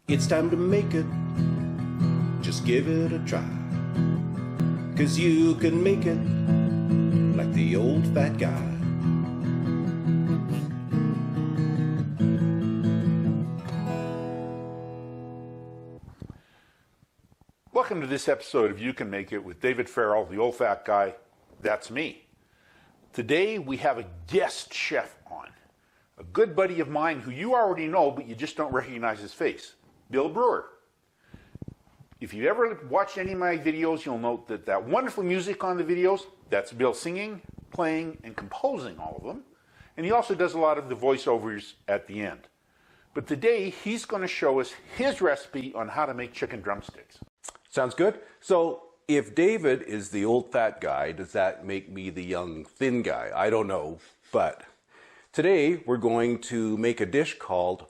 It's time to make it. Just give it a try. 'Cause you can make it like the old fat guy. Welcome to this episode of You Can Make It with David Farrell, the old fat guy. That's me. Today we have a guest chef on, a good buddy of mine who you already know, but you just don't recognize his face, Bill Brewer. If you've ever watched any of my videos, you'll note that that wonderful music on the videos, that's Bill singing, playing, and composing all of them. And he also does a lot of the voiceovers at the end. But today he's going to show us his recipe on how to make chicken drumsticks. Sounds good. So if David is the old fat guy, does that make me the young thin guy? I don't know. But today we're going to make a dish called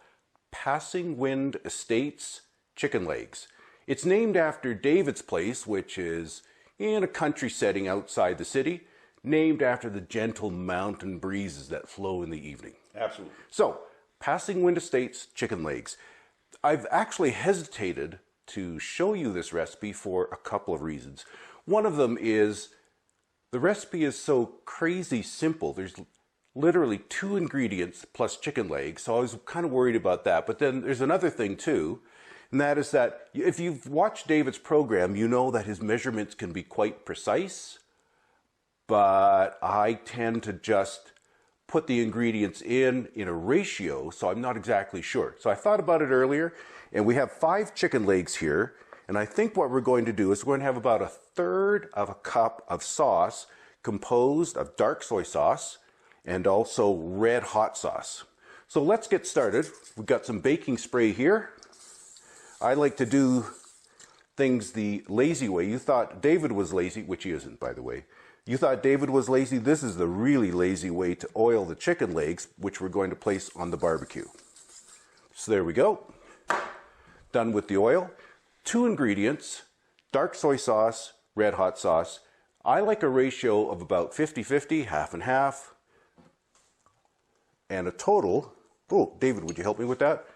Passing Wind Estates Chicken Legs. It's named after David's place, which is in a country setting outside the city, named after the gentle mountain breezes that flow in the evening. Absolutely. So, Passing Wind Estates Chicken Legs. I've actually hesitated to show you this recipe for a couple of reasons. One of them is the recipe is so crazy simple. There's literally 2 ingredients plus chicken legs, so I was kind of worried about that. But then there's another thing too, and that is that if you've watched David's program, you know that his measurements can be quite precise, but I tend to just put the ingredients in a ratio, so I'm not exactly sure. So I thought about it earlier, and we have 5 chicken legs here, and I think what we're going to do is we're going to have about 1/3 of a cup of sauce composed of dark soy sauce and also red hot sauce. So let's get started. We've got some baking spray here. I like to do things the lazy way. You thought David was lazy, which he isn't, by the way. You thought David was lazy. This is the really lazy way to oil the chicken legs, which we're going to place on the barbecue. So there we go. Done with the oil. 2 ingredients, dark soy sauce, red hot sauce. I like a ratio of about 50-50, half and half. And a total, oh, David, would you help me with that?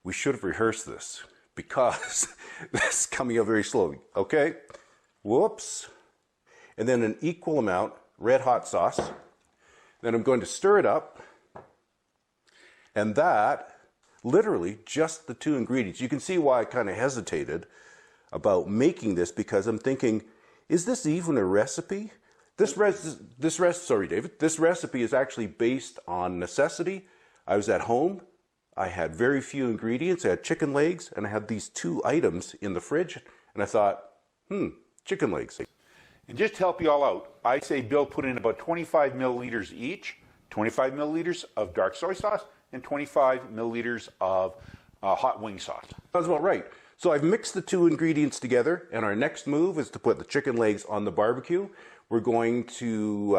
We should have rehearsed this because this is coming out very slowly. Okay, whoops. And then an equal amount red hot sauce. Then I'm going to stir it up. And that, literally just the 2 ingredients. You can see why I kind of hesitated about making this, because I'm thinking, is this even a recipe? This recipe is actually based on necessity. I was at home. I had very few ingredients. I had chicken legs, and I had these 2 items in the fridge. And I thought, chicken legs. And just to help you all out, I say Bill put in about 25 milliliters each, 25 milliliters of dark soy sauce and 25 milliliters of hot wing sauce. That's about right. So I've mixed the 2 ingredients together, and our next move is to put the chicken legs on the barbecue. We're going to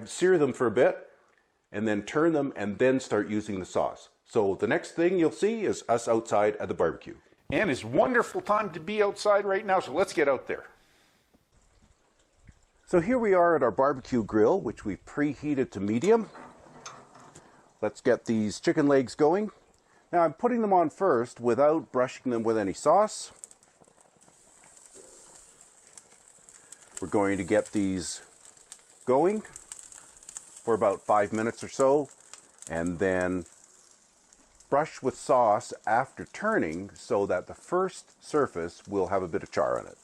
sear them for a bit, and then turn them, and then start using the sauce. So the next thing you'll see is us outside at the barbecue. And it's a wonderful time to be outside right now, so let's get out there. So here we are at our barbecue grill, which we've preheated to medium. Let's get these chicken legs going. Now I'm putting them on first without brushing them with any sauce. We're going to get these going for about 5 minutes or so, and then brush with sauce after turning so that the first surface will have a bit of char on it.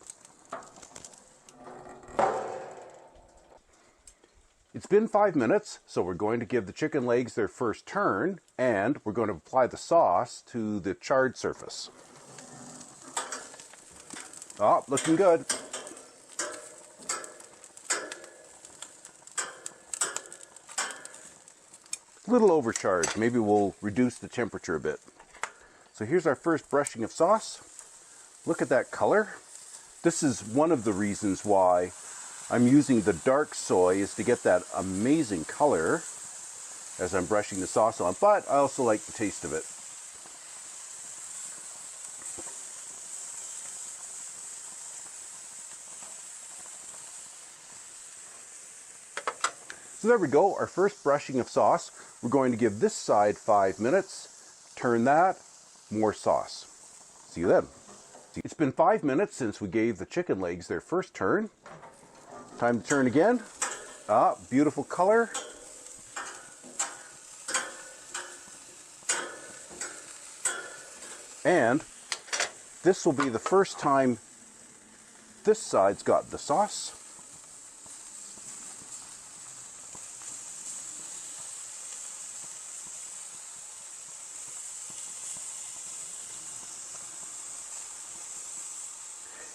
It's been 5 minutes, so we're going to give the chicken legs their first turn, and we're going to apply the sauce to the charred surface. Oh, looking good. A little overcharged. Maybe we'll reduce the temperature a bit. So here's our first brushing of sauce. Look at that color. This is one of the reasons why I'm using the dark soy, is to get that amazing color as I'm brushing the sauce on, but I also like the taste of it. So there we go, our first brushing of sauce. We're going to give this side 5 minutes, turn that, more sauce. See you then. It's been 5 minutes since we gave the chicken legs their first turn. Time to turn again. Ah, beautiful color. And this will be the first time this side's got the sauce.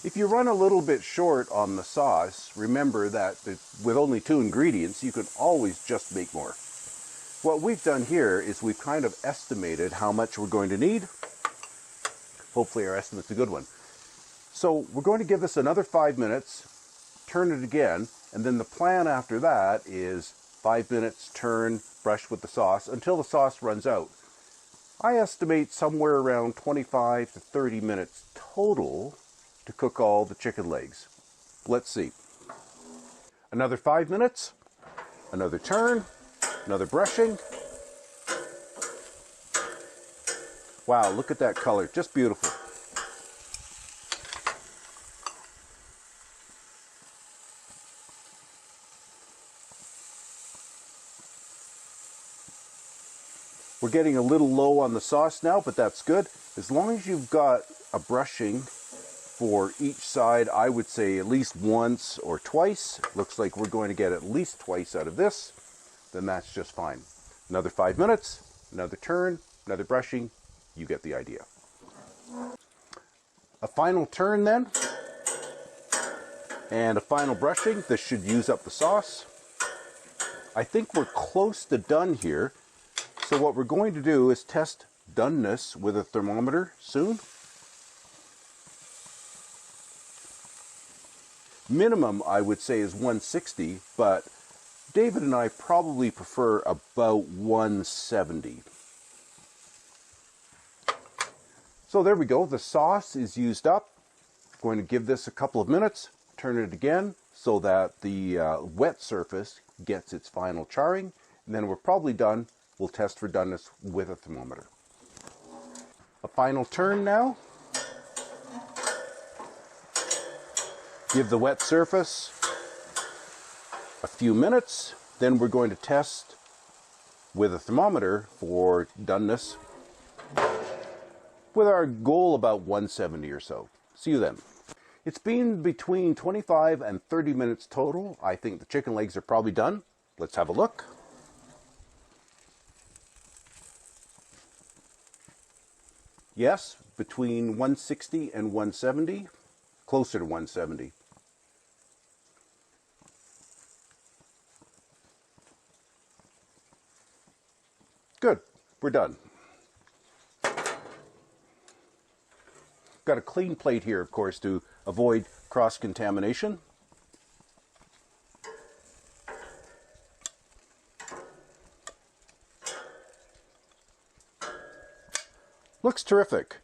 If you run a little bit short on the sauce, remember that with only 2 ingredients, you can always just make more. What we've done here is we've kind of estimated how much we're going to need. Hopefully our estimate's a good one. So we're going to give this another 5 minutes, turn it again, and then the plan after that is 5 minutes, turn, brush with the sauce until the sauce runs out. I estimate somewhere around 25 to 30 minutes total to cook all the chicken legs. Let's see. Another 5 minutes, another turn, another brushing. Wow, look at that color, just beautiful. We're getting a little low on the sauce now, but that's good. As long as you've got a brushing for each side, I would say at least once or twice. Looks like we're going to get at least twice out of this. Then that's just fine. Another 5 minutes, another turn, another brushing. You get the idea. A final turn then, and a final brushing. This should use up the sauce. I think we're close to done here. So what we're going to do is test doneness with a thermometer soon. Minimum, I would say, is 160, but David and I probably prefer about 170. So there we go. The sauce is used up. I'm going to give this a couple of minutes, turn it again so that the wet surface gets its final charring, and then we're probably done. We'll test for doneness with a thermometer. A final turn now. Give the wet surface a few minutes, then we're going to test with a thermometer for doneness with our goal about 170 or so. See you then. It's been between 25 and 30 minutes total. I think the chicken legs are probably done. Let's have a look. Yes, between 160 and 170, closer to 170. Good, we're done. Got a clean plate here, of course, to avoid cross-contamination. Looks terrific.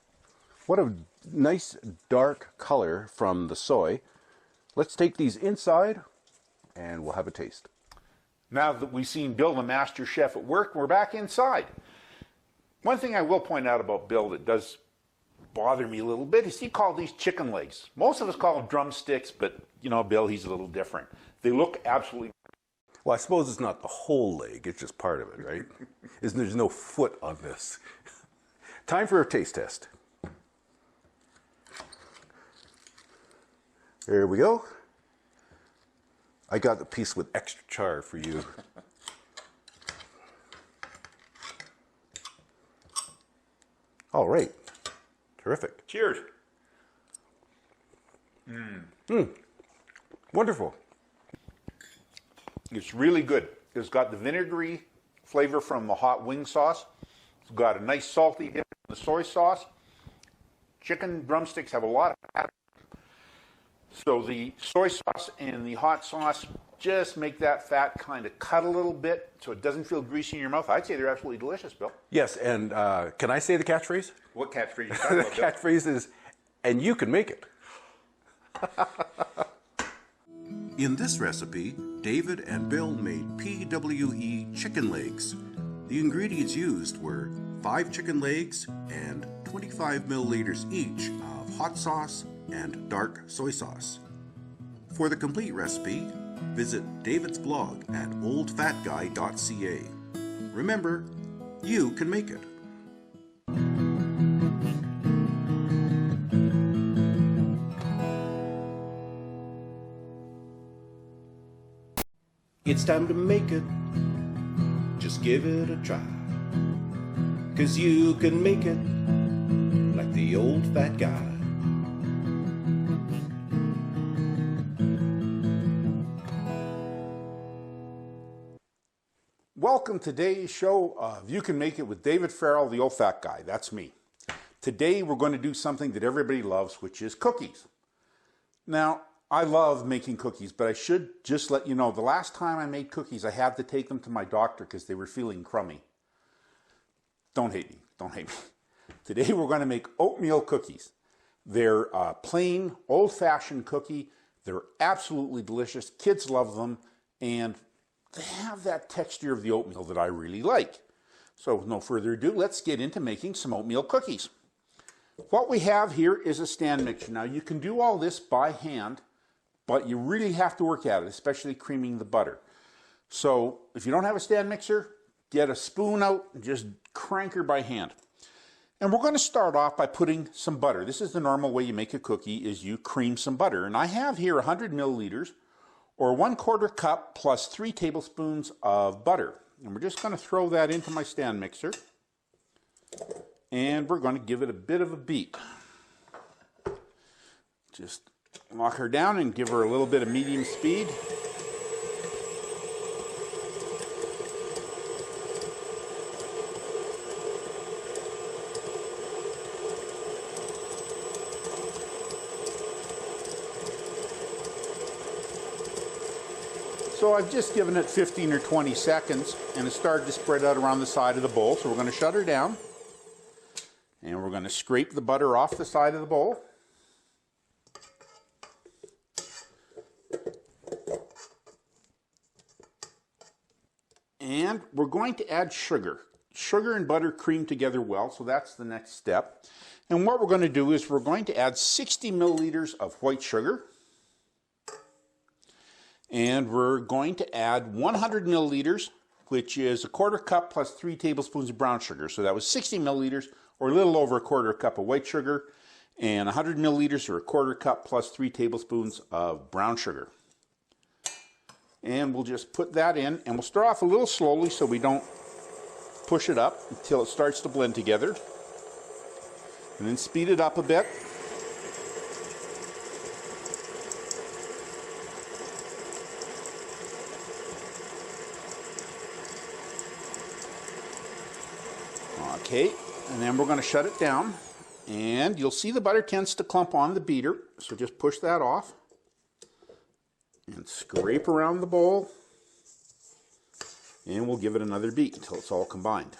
What a nice dark color from the soy. Let's take these inside and we'll have a taste. Now that we've seen Bill, the master chef, at work, we're back inside. One thing I will point out about Bill that does bother me a little bit is he called these chicken legs. Most of us call them drumsticks, but you know, Bill, he's a little different. They look absolutely... Well, I suppose it's not the whole leg, it's just part of it, right? There's no foot on this. Time for a taste test. There we go. I got the piece with extra char for you. All right. Terrific. Cheers. Wonderful. It's really good. It's got the vinegary flavor from the hot wing sauce. It's got a nice salty hit from the soy sauce. Chicken drumsticks have a lot of fat. So the soy sauce and the hot sauce just make that fat kind of cut a little bit so it doesn't feel greasy in your mouth. I'd say they're absolutely delicious, Bill. Yes, and can I say the catchphrase? What catchphrase are you talking about, The catchphrase is, and you can make it. In this recipe, David and Bill made PWE chicken legs. The ingredients used were 5 chicken legs and 25 milliliters each of hot sauce and dark soy sauce. For the complete recipe, visit David's blog at oldfatguy.ca. Remember, you can make it. It's time to make it. Just give it a try. 'Cause you can make it like the old fat guy. Welcome to today's show of You Can Make It with David Farrell, the old fat guy. That's me. Today we're going to do something that everybody loves, which is cookies. Now, I love making cookies, but I should just let you know, the last time I made cookies, I had to take them to my doctor because they were feeling crummy. Don't hate me. Don't hate me. Today we're going to make oatmeal cookies. They're a plain, old-fashioned cookie. They're absolutely delicious. Kids love them, and they have that texture of the oatmeal that I really like. So with no further ado, let's get into making some oatmeal cookies. What we have here is a stand mixer. Now you can do all this by hand, but you really have to work at it, especially creaming the butter. So if you don't have a stand mixer, get a spoon out and just crank her by hand. And we're going to start off by putting some butter. This is the normal way you make a cookie, is you cream some butter. And I have here 100 milliliters or 1/4 cup plus 3 tablespoons of butter. And we're just going to throw that into my stand mixer. And we're going to give it a bit of a beat. Just lock her down and give her a little bit of medium speed. So I've just given it 15 or 20 seconds and it started to spread out around the side of the bowl. So we're going to shut her down and we're going to scrape the butter off the side of the bowl. And we're going to add sugar. Sugar and butter cream together well, so that's the next step. And what we're going to do is we're going to add 60 milliliters of white sugar. And we're going to add 100 milliliters, which is 1/4 cup plus 3 tablespoons of brown sugar. So that was 60 milliliters, or a little over 1/4 cup of white sugar, and 100 milliliters, or 1/4 cup plus 3 tablespoons of brown sugar. And we'll just put that in, and we'll start off a little slowly so we don't push it up until it starts to blend together. And then speed it up a bit. Okay, and then we're going to shut it down. And you'll see the butter tends to clump on the beater, so just push that off. And scrape around the bowl, and we'll give it another beat until it's all combined.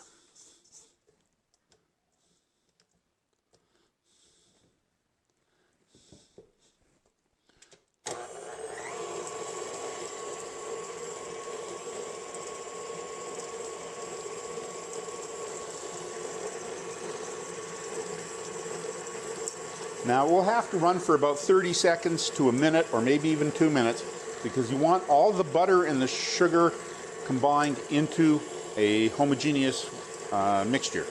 Now we'll have to run for about 30 seconds to a minute, or maybe even 2 minutes, because you want all the butter and the sugar combined into a homogeneous mixture.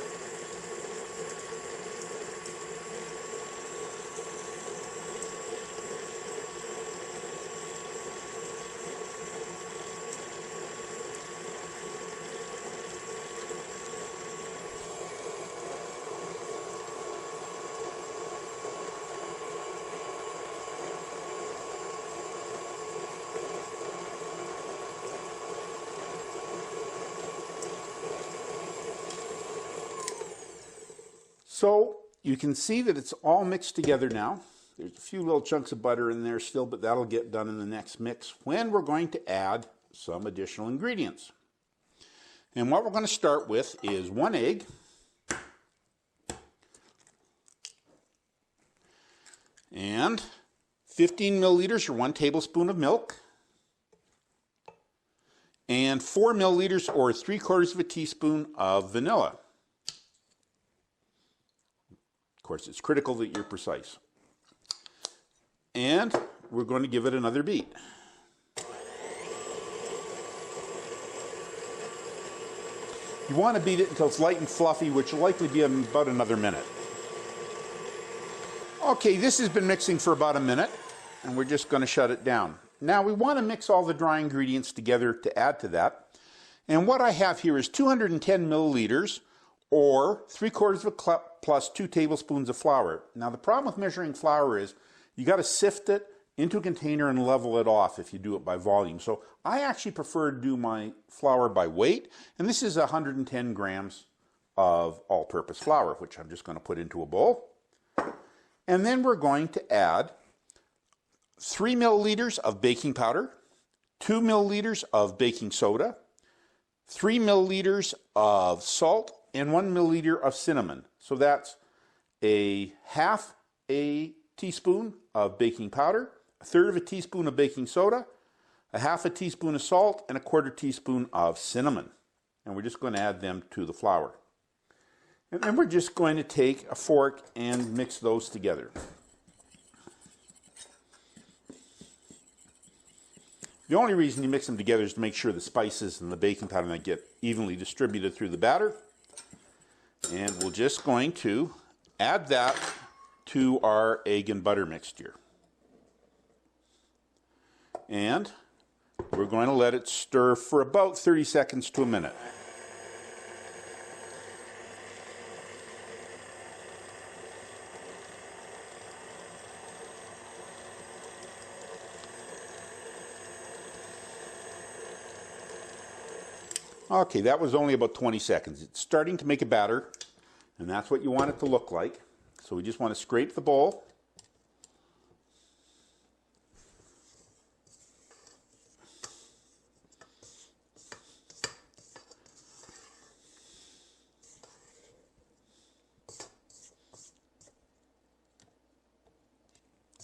So you can see that it's all mixed together now. There's a few little chunks of butter in there still, but that'll get done in the next mix when we're going to add some additional ingredients. And what we're going to start with is 1 egg, and 15 milliliters or 1 tablespoon of milk, and 4 milliliters or 3/4 of a teaspoon of vanilla. course, it's critical that you're precise. And we're going to give it another beat. You want to beat it until it's light and fluffy, which will likely be about another minute. Okay, this has been mixing for about a minute, and we're just going to shut it down. Now we want to mix all the dry ingredients together to add to that. And what I have here is 210 milliliters, or 3/4 of a cup plus 2 tablespoons of flour. Now the problem with measuring flour is you got to sift it into a container and level it off if you do it by volume. So I actually prefer to do my flour by weight, and this is 110 grams of all-purpose flour, which I'm just going to put into a bowl. And then we're going to add 3 milliliters of baking powder, 2 milliliters of baking soda, 3 milliliters of salt, and 1 milliliter of cinnamon. So that's a half a teaspoon of baking powder, 1/3 of a teaspoon of baking soda, a half a teaspoon of salt, and a 1/4 teaspoon of cinnamon. And we're just going to add them to the flour. And then we're just going to take a fork and mix those together. The only reason you mix them together is to make sure the spices and the baking powder get evenly distributed through the batter. And we're just going to add that to our egg and butter mixture. And we're going to let it stir for about 30 seconds to a minute. Okay, that was only about 20 seconds. It's starting to make a batter, and that's what you want it to look like. So we just want to scrape the bowl.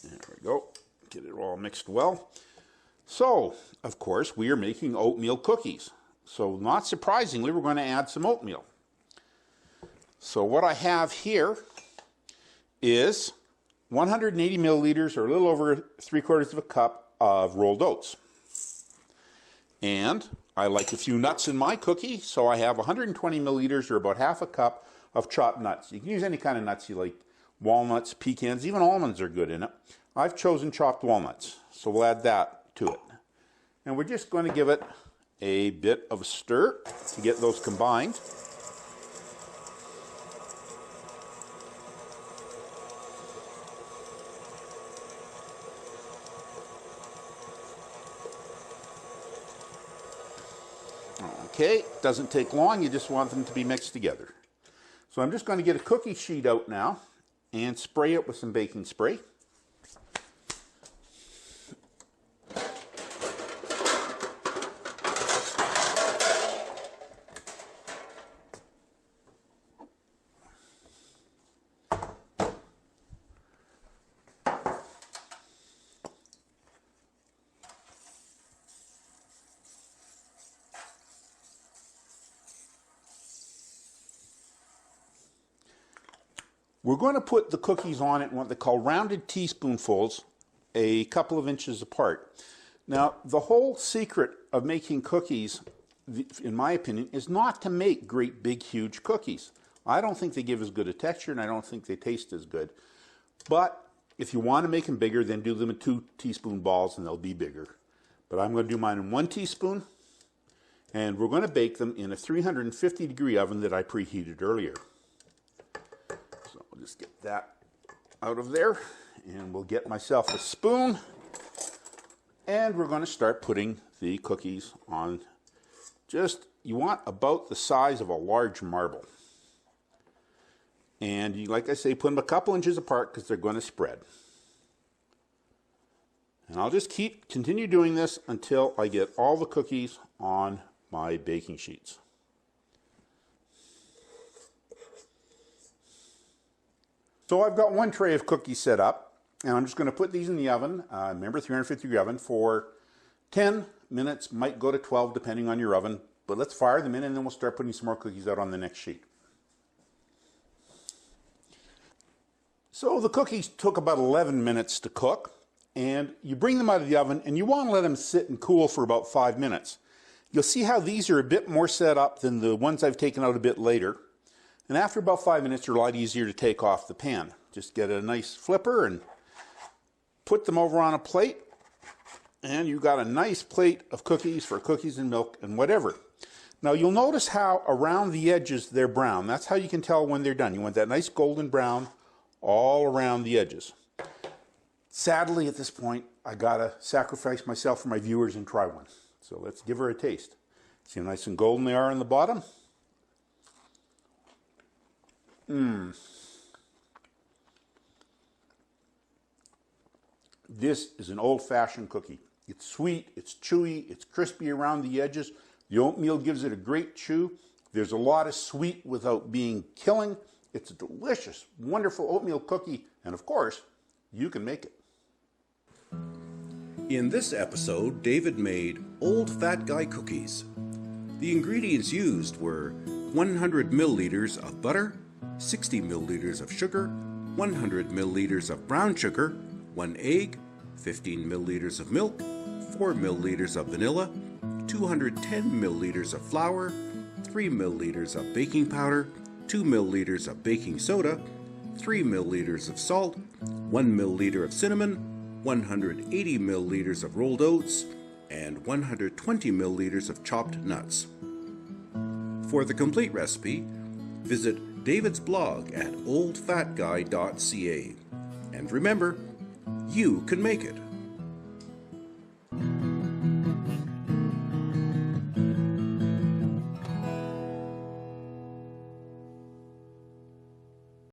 There we go. Get it all mixed well. So, of course, we are making oatmeal cookies. So not surprisingly, we're going to add some oatmeal. So what I have here is 180 milliliters, or a little over 3/4 of a cup of rolled oats. And I like a few nuts in my cookie, so I have 120 milliliters, or about half a cup of chopped nuts. You can use any kind of nuts you like. Walnuts, pecans, even almonds are good in it. I've chosen chopped walnuts, so we'll add that to it. And we're just going to give it a bit of a stir to get those combined. Okay, doesn't take long, you just want them to be mixed together. So I'm just going to get a cookie sheet out now and spray it with some baking spray. We're going to put the cookies on it in what they call rounded teaspoonfuls, a couple of inches apart. Now, the whole secret of making cookies, in my opinion, is not to make great big huge cookies. I don't think they give as good a texture, and I don't think they taste as good. But if you want to make them bigger, then do them in 2 teaspoon balls and they'll be bigger. But I'm going to do mine in 1 teaspoon, and we're going to bake them in a 350-degree oven that I preheated earlier. So I'll just get that out of there, and we'll get myself a spoon, and we're going to start putting the cookies on. Just, you want about the size of a large marble. And you, like I say, put them a couple inches apart because they're going to spread. And I'll just continue doing this until I get all the cookies on my baking sheets. So I've got 1 tray of cookies set up, and I'm just going to put these in the oven, remember 350-degree oven, for 10 minutes, might go to 12 depending on your oven, but let's fire them in and then we'll start putting some more cookies out on the next sheet. So the cookies took about 11 minutes to cook, and you bring them out of the oven and you want to let them sit and cool for about 5 minutes. You'll see how these are a bit more set up than the ones I've taken out a bit later. And after about 5 minutes, they're a lot easier to take off the pan. Just get a nice flipper and put them over on a plate, and you've got a nice plate of cookies for cookies and milk and whatever. Now you'll notice how around the edges they're brown. That's how you can tell when they're done. You want that nice golden brown all around the edges. Sadly, at this point, I gotta sacrifice myself for my viewers and try one. So let's give her a taste. See how nice and golden they are on the bottom? This is an old-fashioned cookie. It's sweet, it's chewy, it's crispy around the edges. The oatmeal gives it a great chew. There's a lot of sweet without being killing. It's a delicious, wonderful oatmeal cookie, and of course, you can make it. In this episode, David made Old Fat Guy cookies. The ingredients used were 100 milliliters of butter, 60 milliliters of sugar, 100 milliliters of brown sugar, 1 egg, 15 milliliters of milk, 4 milliliters of vanilla, 210 milliliters of flour, 3 milliliters of baking powder, 2 milliliters of baking soda, 3 milliliters of salt, 1 milliliter of cinnamon, 180 milliliters of rolled oats, and 120 milliliters of chopped nuts. For the complete recipe, visit David's blog at oldfatguy.ca. And remember, you can make it.